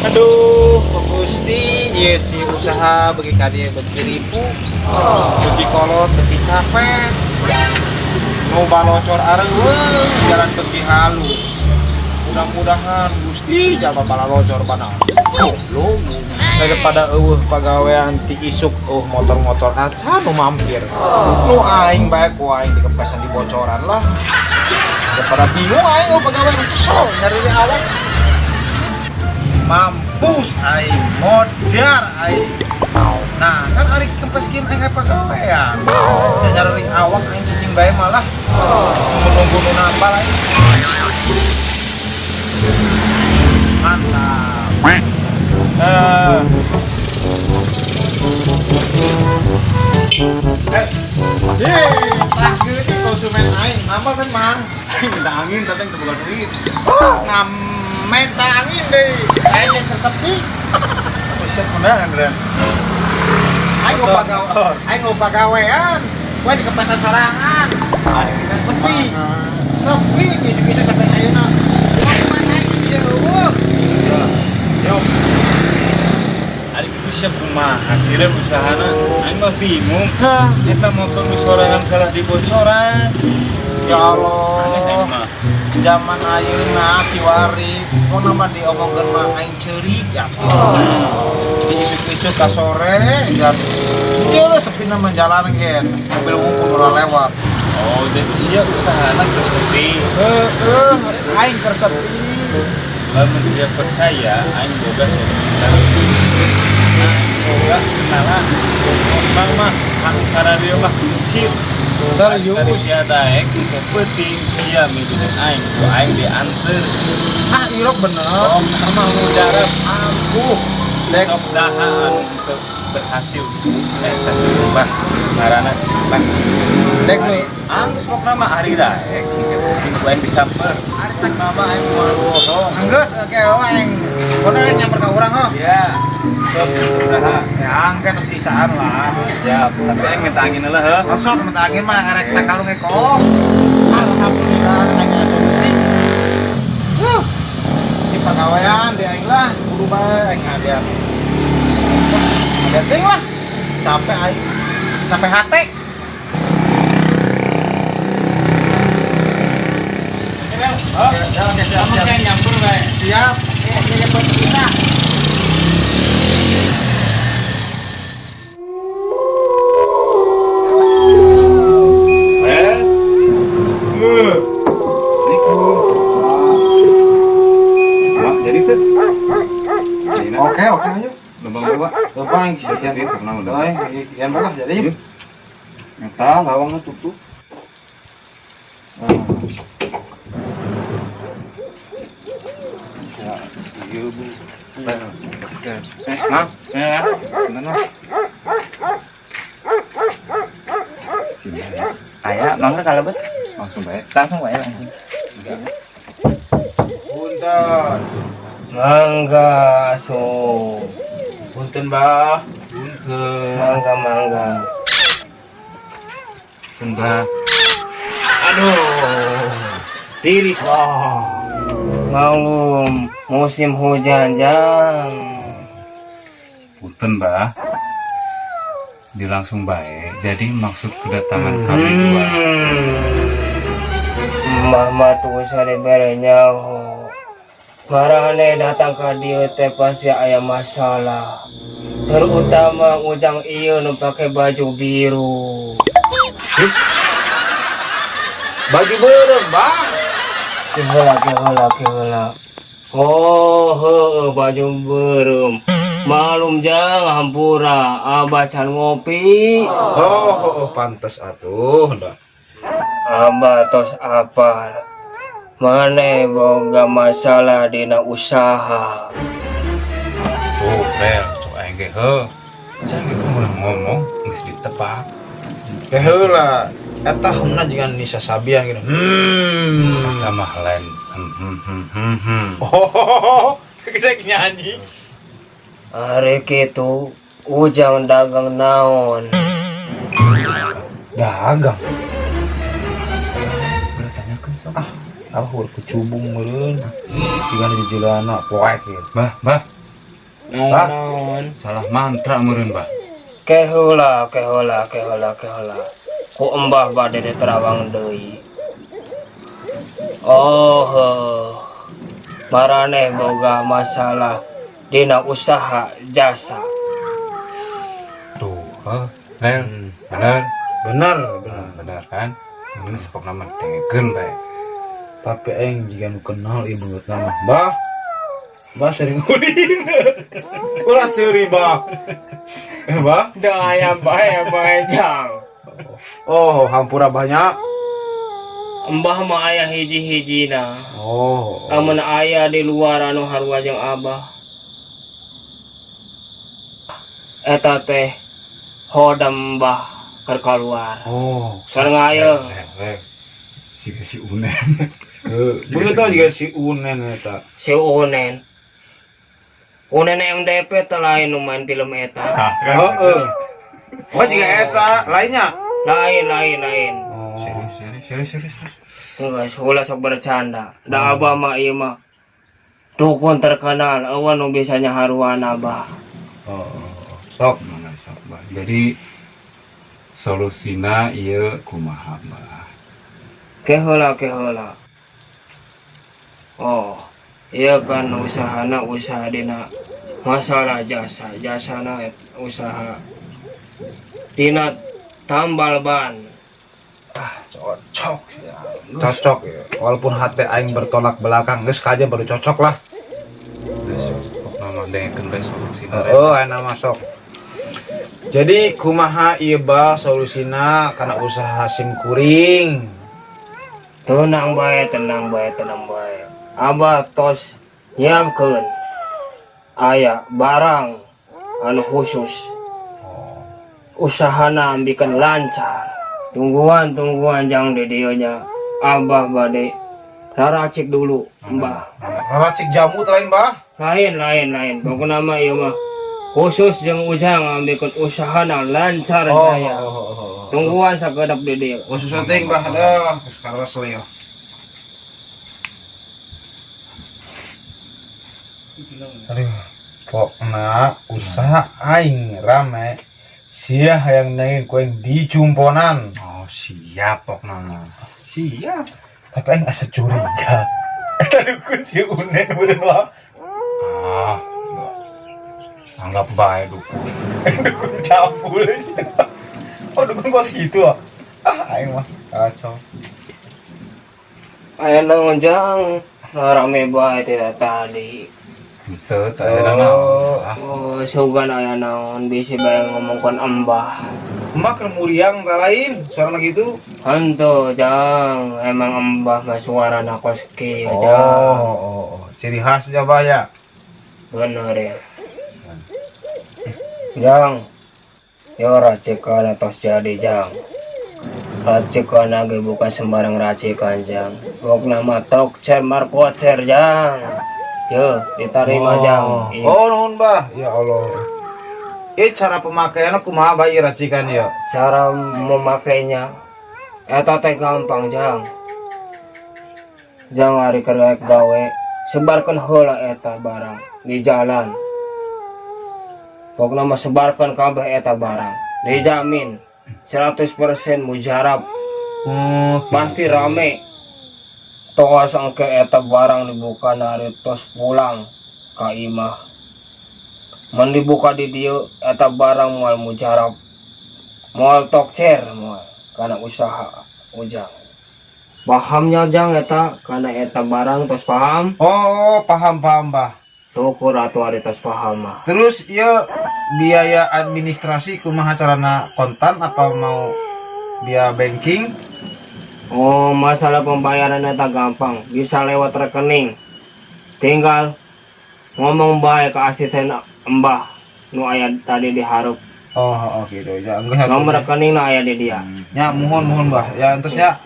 Aduh, Gusti, iya sih usaha bagi kalian berkiripu, lebih kolot, lebih capek. Mau balocor areueung, jalan pergi halus. Mudah-mudahan Gusti jaga balalocor panah. Goblok. Daripada pagawean ti isuk motor-motor acan nu mampir. Nu aing bae ku aing dikepesan di bocoran lah. Daripada bingung aing pagawean kesel nyari di awak. Mampus aing modar aing. Nah kan ari kempes game aing pagawean. Saya nyari awak aing cicing bae malah menunggu nu nambal aing. Mantap. Terakhir ini konsumen aing, nambah kan mang? Minta angin, tapi yang terbuka duit. Minta angin deh, kayaknya tersepi. Bisa benar Andren. Aing lupa gawean, gue di kepesan sorangan. Dan sepi, bisu-bisu sampai ayeuna. Konsumen aing dia, Yuk. Hari itu siap rumah, hasilnya usahana. Aing mah bingung. Eta motor sorangan kalah di bocoran. Ya Allah. Zaman ayeuna kiwari, kok nama diomongkeun mah aing ceurik ya. Jadi isuk-isuk ka sore dan ieu sepi nama jalan gen. Mobil ngumpul ulah lewat. Oh, jadi sia usahana keur sepi. Aing keur sepi. Lamun siap percaya, aing boga sebentar. Aing boga kenalan. Bang mah karena dia mah kecil. Serius. Dari sia daek ke penting sia milukeun aing, ku aing dianter. Irok bener. Sama mujarab ampuh. Sok saha anu berhasil eta simbah ngaranna simbah. Dek nu anggeus pokna mah ari daek ku aing disamper. Ari tak mama aing moal bohong. Anggeus oke aing. Kono rek nyamper ka urang ho. Iya. Sok saha? Ya angke tos isaan lah. Siap. Tapi aing minta angin heula heuh. Sok minta angin mah ngarek sakalung kok. Alhamdulillah aing ada solusi. Di pagawean di aing lah kudu bae aing ngadian. Ada ting lah. Capek aing. Capek hate. Siap. Nyampur bae. Siap. Oke, buat kita. Oke ayo. Lembang sekian itu pernah udah. Yang berapa jadi? Nyata lawangnya tutup. Ya, iya Bu. Mang, ya. Mana? Aya, mangga kalebet. Langsung bae. Langsung bae. Punten. Mangga so. Punten Mbah. Punten. Mangga. Mbah. Aduh. Tiris wah. Maklum musim hujan jang. Punten Mbah. Dilangsung baik. Jadi maksud kedatangan kami dua. Mama tuh sare berenya. Marane datang ke dia teh pasti aya masalah. Terutama ujang ieu nu pake baju biru. Baju biru, Bang. Kehela. Oh, baju biru. Malum jang hampura, abah can ngopi. Oh, pantes atuh dah. Abah tos apa? Mane boga masalah dina usaha. Oh, bel, cok aing ge heuh. Jangan kumaha ngomong geus ditebak. Ge heula, eta humna jigan Nisa Sabian gitu. Eta mah lain. Oh, geus nyanyi. Are kitu ujang dagang naon? Dagang. Bertanyakan sok. Aku kecubung meureun. Jigan di jelana poek gitu. Bah. Naon? Salah mantra meureun, Bah. Keheula. Ku embah bade diterawang deui. Oh, maraneh boga masalah dina usaha jasa. Tuh, Nel, bener. Bener. Bener kan? Ini sepok nama dengekeun bae. Tapi aing jika nu kenal ibu nama Bah sering kuning. Ulah seuri Bah. Bah. Da aya bae jang. Oh, hampura banyak. Embah mah aya hiji-hijina. Oh. Amun aya di luar anu harua jeung Abah. Eta teh hodam Mbah keur kaluar. Oh. Sareng aya Si Unen. Begitu juga si Unen eta. si Unen. Unen MDP teh lain nu main film eta. Heeh. Oh, juga eta lainnya. Lain. Serius. Enggak, ulah sok bercanda. Da Abah mah ieu mah dukun terkenal, eueuh nu biasanya haruan Abah. Oh. Sok. Sok, Bah. Jadi solusina ieu kumaha, Bah? Keheula. Oh, iya kan usaha dina masalah jasana usaha dina tambal ban. Cocok ya. Walaupun hati aing bertolak belakang, geus kaja baru cocok lah. Kok nama dengekeun bae solusina. Oh, enak masuk. Jadi kumaha ieu Bah solusina kana usaha sim kuring. Tenang bae. Abah tos nyiapkeun aya barang anu khusus. Usahana ambikeun lancar. Tungguan jang di dieu nya. Abah bade raracik dulu, Mbah. Racik jamu teh lain Bah. Lain. Pokona mah ieu mah khusus jeung ujang ambikeun usahana lancar jaya. Tungguan sakedap di dieu. Khusus penting Bah, sekarang asli ya. Aduh, pokna usaha aing rame. Sia hayang nangin kuing dicumponan. Oh, siap pokna. Siap. Tapi aing asa curiga. Eta dukun si Unen bener lah. Ah, enggak. Anggap bae dukun. Dukun cabul. Oh, dukun kos gitu ah. Aing mah kacau. Aya naon jang rame bae tidak tadi. Henteu teh aya naon. Oh, sugan aya naon bisi bae ngomongkeun Embah. Emak keur muriang teh lain, suarana gitu. Henteu jang, emang Embah mah suarana kos kieu jang. Oh. Ciri khas Jawa ya. Bener ya. Jang. Yo racikan tos jadi jang. Racikan lagi bukan sembarang racikan jang. Pokna mah tokcer markocer jang. Yo, diterima jang. Oh, nuhun Bah. Ya Allah. Cara pemakaiannya kumaha Bah ieu racikan ya? Cara memakainya eta teh gampang jang. Jang ari kerek gawe, sebarkan heula eta barang di jalan. Pokoknya mah sebarkan kabeh eta barang. Dijamin 100% mujarab. Pasti rame. Tos angke eta barang dibuka nari tos pulang ka imah. Mun dibuka di dieu eta barang moal mujarab. Moal tokcer moal kana usaha ujang. Pahamnya jang eta kana eta barang tos paham? Oh, paham Bah. Syukur atuh ari tos paham mah. Terus ieu biaya administrasi kumaha carana kontan apa mau via banking? Oh, masalah pembayaran eta gampang, bisa lewat rekening. Tinggal ngomong bae ke asisten Mbah nu aya tadi dihareup. Oh gitu ya. Enggak Nomor rekening na aya di dia. Ya, mohon Bah. Ya entos ya.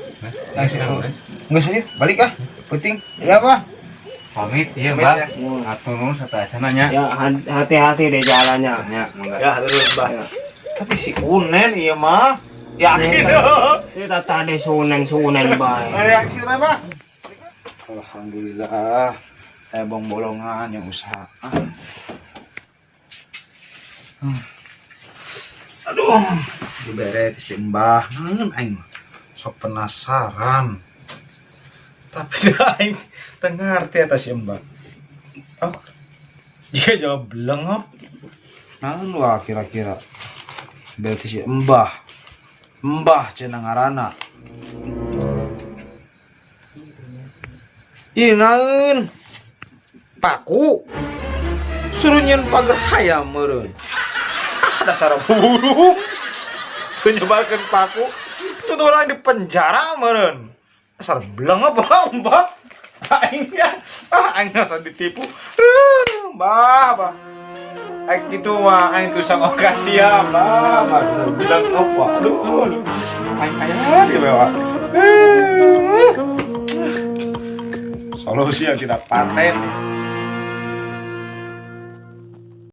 Geus sih, balik ah. Penting. Ya, Bah. Pamit ieu, Pamit, Mbak. ya. Atur nuhun sateuacan nya. Ya, hati-hati di jalannya. Nya, mangga. Ya, terus Bah. Ya. Tapi si Unen ieu mah yakin. Kita tadi sunen bae. Reaksi apa? Alhamdulillah. Bong bolongan yang usaha. Aduh, dibere si Mbah. Nangen aing sok penasaran. Tapi dah aing teu ngarti eta si Mbah. Oh. Dia jawab belengap. Naon wah kira-kira. Berarti si Mbah. Mbah cenah ngaranna. Ih naeun? Paku. Suruh nyeun pager hayam meureun. Dasar buruk. Tuh nyebarkan paku. Tuh orang di penjara meureun. Dasar belengap Mbah. Aing ya. Aing rasa ditipu. Mbah. Aing gitu mah aing tuh sang okasi ya, Mbah. Bilang apa? Aduh. Aing aya di bawah. Solusi yang tidak paten.